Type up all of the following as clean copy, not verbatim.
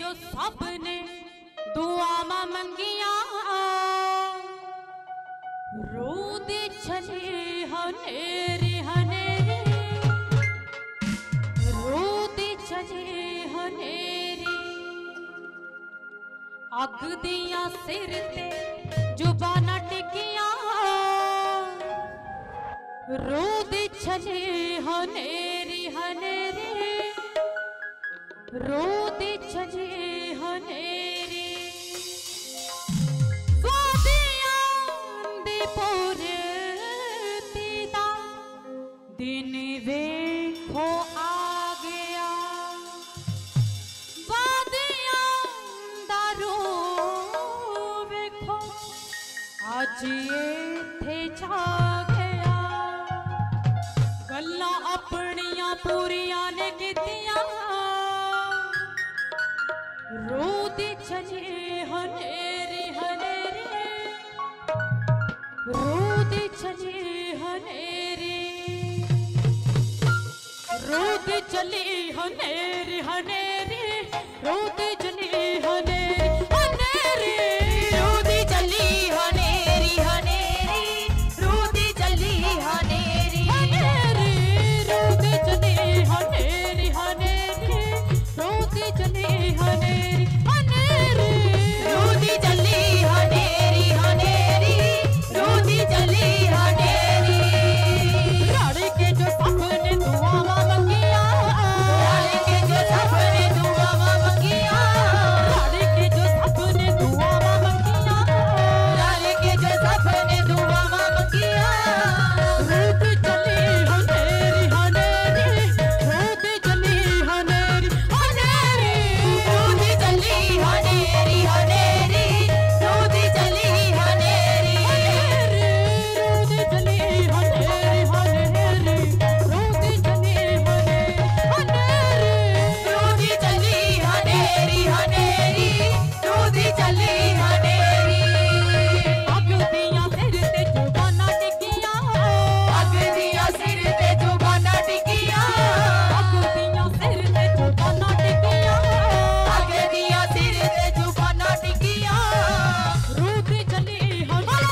जो सबने दुआवां मंगिया रोदे चले हनेरी हनेरी रोदे चले हनेरी अग दिया सिर ते जुबाना टिकिया रोदे चले हनेरी हनेरी रोदे चले हनेरी दिन वेखो आ गया वादियां दा रो वेखो अज इत्थे छा गया गल्लां अपनियां पूरियां ने कीतियां रोदे चले हनेरी हनेरी रोदे चले हनेरी रोदे चली हनेरी हनेरी रोदे चली हनेरी हनेरी रोदे चली हनेरी हनेरी रोदे चली हनेरी हनेरी रोदे चली हनेरी हनेरी रोदे चली हनेरी हनेरी रोदे चली हनेरी हनेरी रोदे चली हनेरी राड़े के जो सपने दुआवां मंगिया राड़े के जो सपने दुआवां मंगिया राड़े के जो सपने दुआवां मंगिया राड़े के जो सपने दुआवां मंगिया रोदे चली हनेरी हनेरी रोदे चली हनेरी हनेरी रोदे चली हनेरी हनेरी रोदे चली हनेरी रोदे चली हनेरी हनेरी रोदे चली हनेरी हनेरी रोदे चली हनेरी हनेरी रोदे चली हनेरी अग दियां सिर ते जुबाना टिकिया अग दिया सिर ते जुबाना टिकिया अग दियां सिर ते जुबाना टिकिया अग दिया सिर ते जुबाना टिकिया रोदे चली हनेरी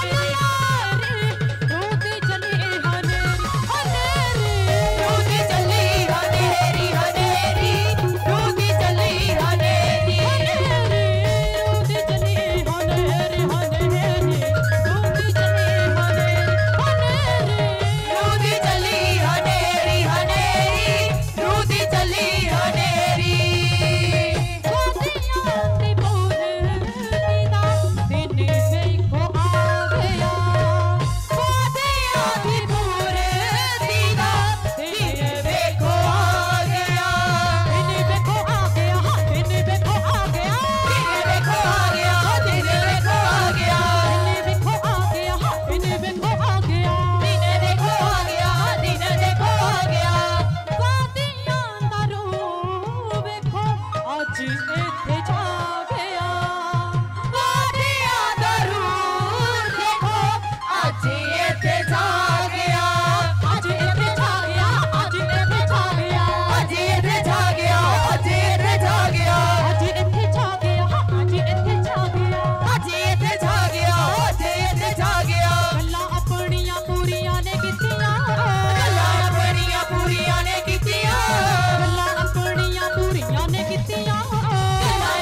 रोदे चली हनेरी हनेरी रोदे चली हनेरी हनेरी रोदे चली हनेरी रोदे चली हनेरी हनेरी रोदे चली हनेरी रोदे चली हनेरी हनेरी रोदे चली हनेरी वादियां दी पूरी दा दिन वेखो आ गया वादियां दी पूरे दीदा दिन देखो आ गया दिन वेखो आ गया दिन वेखो आ गया दिन देखो आ गया दिन देखो आ गया दिन वेखो आ गया दिन वेखो आ गया दिन देखो आ गया दिन देखो आ गया वादियां दा रो वेखो अज इत्थे छा गया वादियां दा रूह देखो अज इत्थे छा गया अज इत्थे छा गया अज इत्थे छा गया अज इत्थे छा गया अज इत्थे छा गया अज इत्थे छा गया अज इत्थे छा गया अज इत्थे छा गया अज इत्थे छा गया गल्लां अपनियां पूरियां ने कीतियां गल्लां अपनियां पूरियां ने कीतियां गल्लां अपनियां पूरियां ने कीतियां गल्लां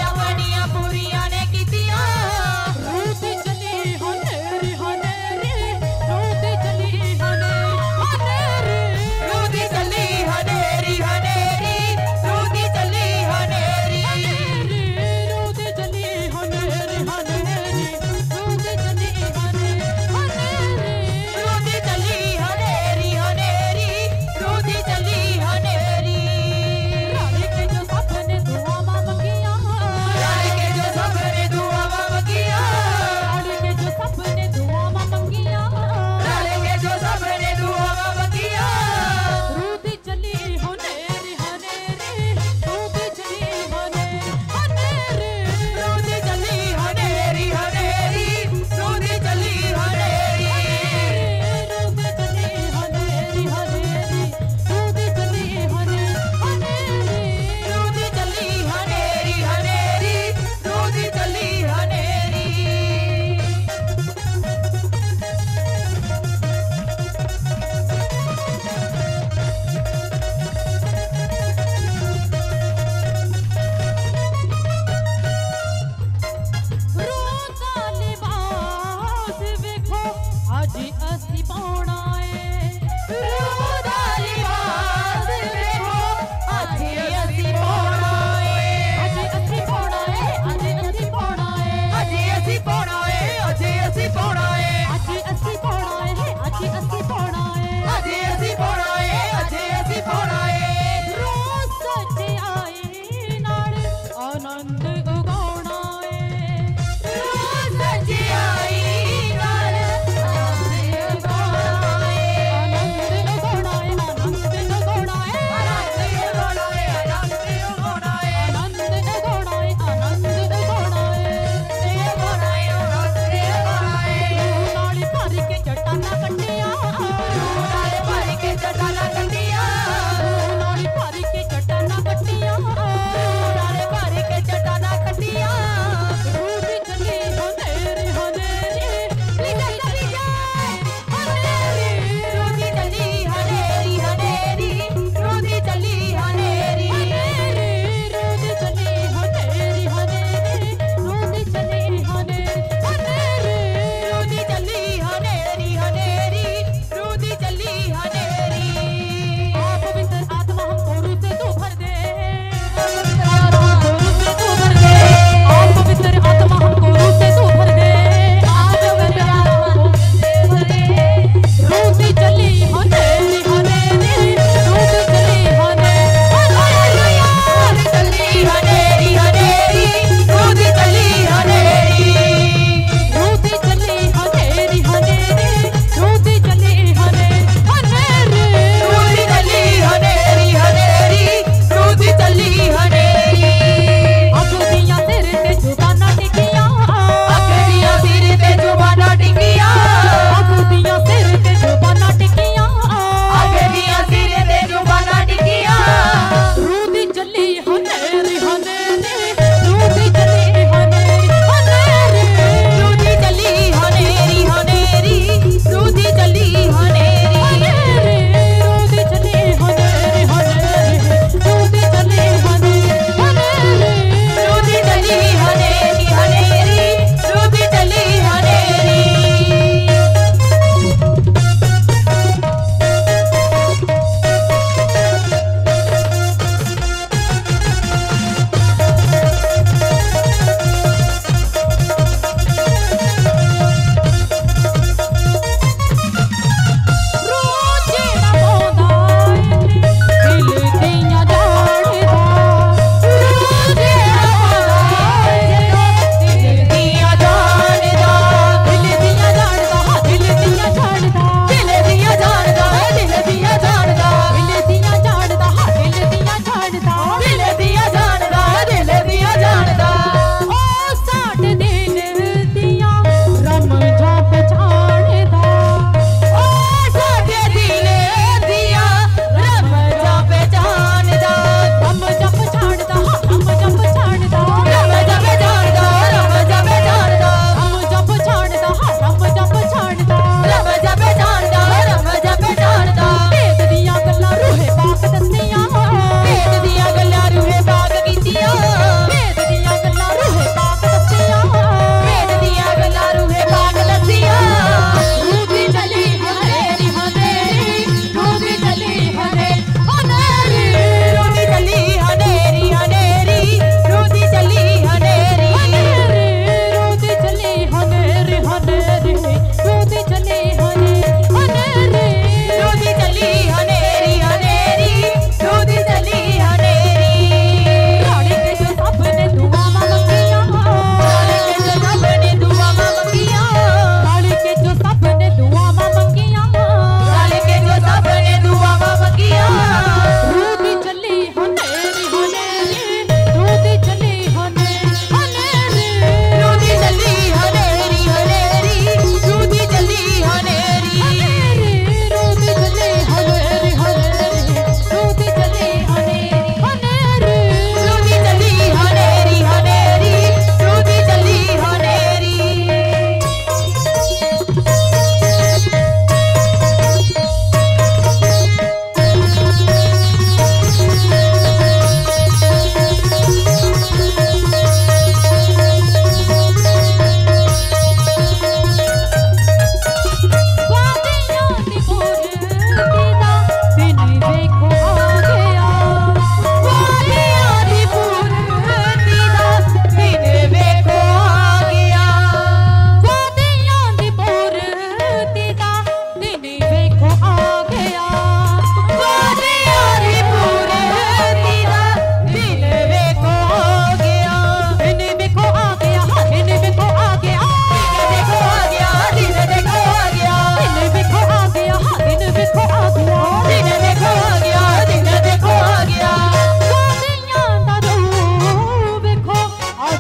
आनंद उगाना है सजियाई नाल आनंद उगाना है आनंद उगाना है आनंद उगाना है आनंद उगाना है आनंद उगाना है आनंद उगाना है आनंद उगाना है ते उगाना है आनंद उगाना है नाली भर के चट्टाना कट्टिया नाले भर के चट्टाना कट्टिया नाली भर के चट्टाना कट्टिया नाले भर के चट्टाना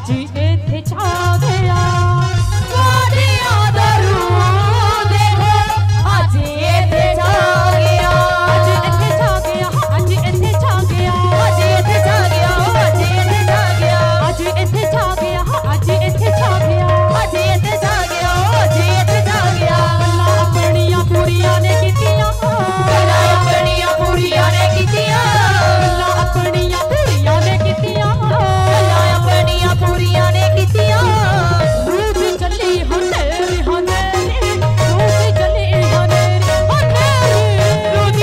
ਅੱਜ ਇੱਥੇ ਛਾ ਗਿਆ ਵਾਦੀਆਂ ਦਾ ਰੂਹ ਦੇਖੋ ਅੱਜ ਇੱਥੇ ਛਾ ਗਿਆ ਅੱਜ ਇੱਥੇ ਛਾ ਗਿਆ ਅੱਜ ਇੱਥੇ ਛਾ ਗਿਆ ਅੱਜ ਇੱਥੇ ਛਾ ਗਿਆ ਅੱਜ ਇੱਥੇ ਛਾ ਗਿਆ ਅੱਜ ਇੱਥੇ ਛਾ ਗਿਆ ਅੱਜ ਇੱਥੇ ਛਾ ਗਿਆ ਅੱਜ ਇੱਥੇ ਛਾ ਗਿਆ ਅੱਜ ਇੱਥੇ ਛਾ ਗਿਆ ਗੱਲਾਂ ਆਪਣੀਆਂ ਪੂਰੀਆਂ ਨੇ ਕੀਤੀਆਂ ਗੱਲਾਂ ਆਪਣੀਆਂ ਪੂਰੀਆਂ ਨੇ ਕੀਤੀਆਂ ਗੱਲਾਂ ਆਪਣੀਆਂ ਪੂਰੀਆਂ ਨੇ ਕੀਤੀਆਂ ਗੱਲਾਂ ਆਪਣੀਆਂ ਪੂਰੀਆਂ ਨੇ ਕੀਤੀਆਂ ਰੂਹ ਦੀ ਚੱਲੀ ਹਨੇਰੀ ਹਨੇਰੀ ਰੂਹ ਦੀ ਚੱਲੀ ਹਨੇਰੀ ਹਨੇਰੀ ਰੂਹ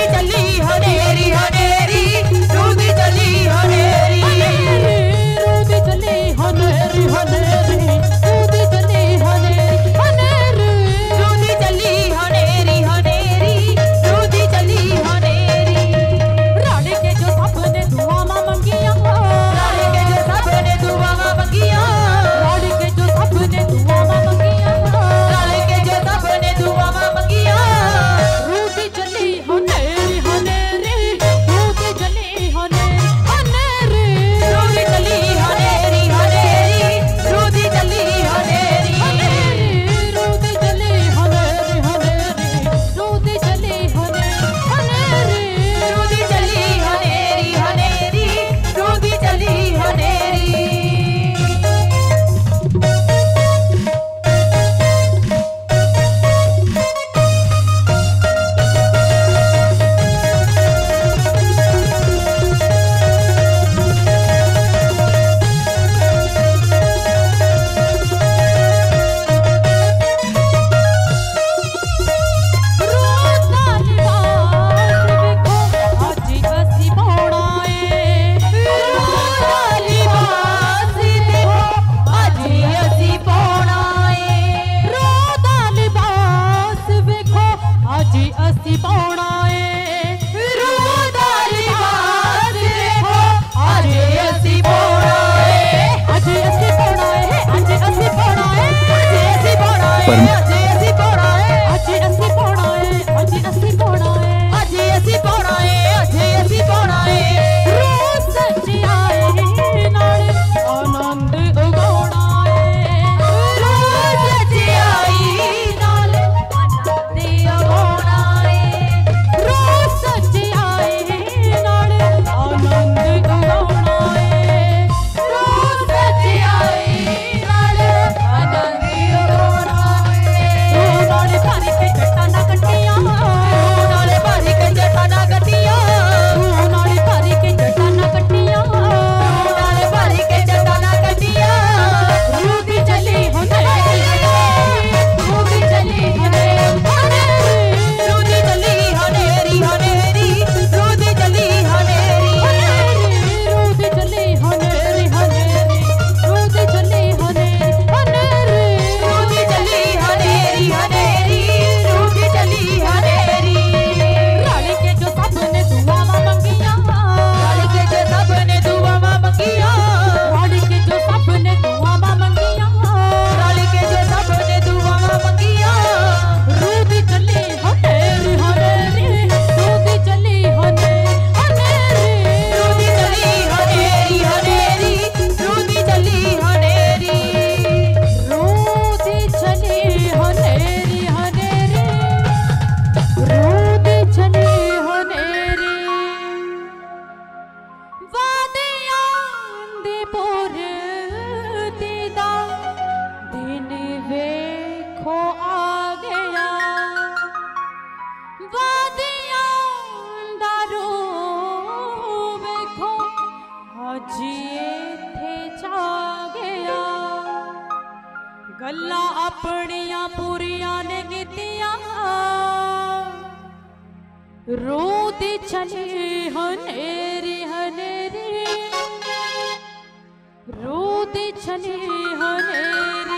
ਦੀ ਚੱਲੀ ਹਨੇਰੀ ਹਨੇਰੀ ਰੂਹ ਦੀ ਚੱਲੀ ਹਨੇਰੀ ਰੂਹ ਦੀ ਚੱਲੀ ਹਨੇਰੀ ਹਨੇਰੀ ਰੂਹ ਦੀ ਚੱਲੀ ਹਨੇਰੀ ਹਨੇਰੀ ਰੂਹ ਦੀ ਚੱਲੀ ਹਨੇਰੀ ਹਨੇਰੀ ਰੂਹ ਦੀ ਚੱਲੀ ਹਨੇਰੀ ਰਲ ਕੇ ਜੋ ਸਭ ਨੇ ਦੁਆਵਾਂ ਮੰਗੀਆਂ ਰਲ ਕੇ ਜੋ ਸਭ ਨੇ ਦੁਆਵਾਂ ਮੰਗੀਆਂ ਰਲ ਕੇ ਜੋ ਸਭ ਨੇ ਦੁਆਵਾਂ ਮੰਗੀਆਂ ਰਲ ਕੇ ਜੋ ਸਭ ਨੇ ਦੁਆਵਾਂ ਮੰਗੀਆਂ ਰੂਹ ਦੀ ਚੱਲੀ ਹਨੇਰੀ ਹਨੇਰੀ ਰੂਹ ਦੀ ਚੱਲੀ ਹਨੇਰੀ ਹਨੇਰੀ ਰੂਹ ਦੀ ਚੱਲੀ ਹਨੇਰੀ ਹਨੇਰੀ ਰੂਹ ਦੀ ਚੱਲੀ ਹਨੇਰੀ ਰੂਹ ਦੀ ਚੱਲੀ ਹਨੇਰੀ ਹਨੇਰੀ ਰੂਹ ਦੀ ਚੱਲੀ ਹਨੇਰੀ ਹਨੇਰੀ ਰੂਹ ਦੀ ਚੱਲੀ ਹਨੇਰੀ ਹਨੇਰੀ ਰੂਹ ਦੀ ਚੱਲੀ ਹਨੇਰੀ ਰੋਦਾ ਲਿਬਾਸ ਵੇਖੋ ਅੱਜ ਅਸੀਂ ਪਾਉਣਾ ਏ ਰੋਦਾ ਲਿਬਾਸ ਦੇਖੋ ਅੱਜ ਅਸੀਂ ਪਾਉਣਾ ਏ ਰੋਦਾ ਲਿਬਾਸ ਵੇਖੋ ਅੱਜ ਅਸੀਂ ਪਾਉਣਾ ਏ ਰੋਦਾ ਲਿਬਾਸ ਦੇਖੋ ਅੱਜ ਅਸੀਂ ਪਾਉਣਾ ਏ ਅੱਜ ਅਸੀਂ ਪਾਉਣਾ ਏ ਅੱਜ ਅਸੀਂ ਪਾਉਣਾ ਏ ਅੱਜ ਅਸੀਂ ਪਾਉਣਾ ਏ ਅੱਜ ਅਸੀਂ ਪਾਉਣਾ ਏ ਅੱਜ ਅਸੀਂ ਪਾਉਣਾ ਏ ਅੱਜ ਅਸੀਂ ਪਾਉਣਾ ਏ ਅੱਜ ਅਸੀਂ ਪਾਉਣਾ ਏ ਅੱਜ ਅਸੀਂ ਪਾਉਣਾ ਏ ਰੋਜ਼ ਸੱਚਾਈ ਨਾਲ ਆਨੰਦ ਉਗਾਉਣਾ ਏ ਰੋਜ਼ ਸੱਚਾਈ ਨਾਲ ਆਨੰਦ ਉਗਾਉਣਾ ਏ ਰੋਜ਼ ਸੱਚਾਈ ਨਾਲ ਆਨੰਦ ਉਗਾਉਣਾ ਏ ਰੋਜ਼ ਸੱਚਾਈ ਨਾਲ ਆਨੰਦ ਉਗਾਉਣਾ ਏ ਤੂੰ ਨਾਲੇ ਭਰ ਕੇ ਜੱਟਾਂ ਨਾ ਕੱਟੀਆਂ ਨਾਲੇ ਭਾਰੀ ਕੇ ਜੱਟਾਂ ਨਾ ਕੱਟੀਆਂ ਤੂੰ ਨਾਲੇ ਭਰ ਕੇ ਜੱਟਾਂ ਨਾ ਕੱਟੀਆਂ ਨਾਲੇ ਭਾਰੀ ਕੇ ਜੱਟਾਂ ਨਾ ਕੱਟੀਆਂ ਰੂਹ ਦੀ ਚੱਲੀ ਹਨੇਰੀ ਰੂਹ ਦੀ ਚੱਲੀ ਹਨੇਰੀ ਰੂਹ ਦੀ ਚੱਲੀ ਹਨੇਰੀ ਹਨੇਰੀ ਰੂਹ ਦੀ ਚੱਲੀ ਹਨੇਰੀ ਰੂਹ ਦੀ ਚੱਲੀ ਹਨੇਰੀ ਹਨੇਰੀ ਰੂਹ ਦੀ ਚੱਲੀ ਹਨੇਰੀ ਹਨੇਰੀ ਰੂਹ ਦੀ ਚੱਲੀ ਹਨੇਰੀ ਹਨੇਰੀ ਰੂਹ ਦੀ ਚੱਲੀ ਹਨੇਰੀ ਰਲ ਕੇ ਜੋ ਸਭ ਨੇ ਦੁਆਵਾਂ ਮੰਗੀਆਂ ਰਲ ਕੇ ਜੋ ਸਭ ਨੇ ਦੁਆਵਾਂ ਮੰਗੀਆਂ ਰਲ ਕੇ ਜੋ ਸਭ ਨੇ ਦੁਆਵਾਂ ਮੰਗੀਆਂ ਰਲ ਕੇ ਜੋ ਸਭ ਨੇ ਦੁਆਵਾਂ ਮੰਗੀਆਂ ਰੂਹ ਦੀ ਚੱਲੀ ਹਨੇਰੀ ਹਨੇਰੀ ਰੂਹ ਦੀ ਚੱਲੀ ਹਨੇਰੀ ਹਨੇਰੀ ਰੂਹ ਦੀ ਚੱਲੀ ਹਨੇਰੀ ਹਨੇਰੀ ਰੂਹ ਦੀ ਚੱਲੀ ਹਨੇਰੀ ਰੂਹ ਦੀ ਚੱਲੀ ਹਨੇਰੀ ਹਨੇਰੀ ਰੂਹ ਦੀ ਚੱਲੀ ਹਨੇਰੀ ਵਾਦੀਆਂ ਦੇ ਪੁਰਤੀ ਦਾ ਦਿਨ ਵੇਖੋ ਆ ਗਿਆ ਵਾਦੀਆਂ ਦਾ ਰੂਹ ਵੇਖੋ ਅੱਜ ਇੱਥੇ ਛਾ ਗਿਆ ਗੱਲਾਂ ਆਪਣੀਆਂ ਪੂਰੀਆਂ ਨੇ ਕੀਤੀਆਂ ਰੂਹ ਦੀ ਚੱਲੀ ਹਨੇਰੀ ਹਨੇਰੀ ਰੂਹ ਦੀ ਚੱਲੀ ਹਨੇਰੀ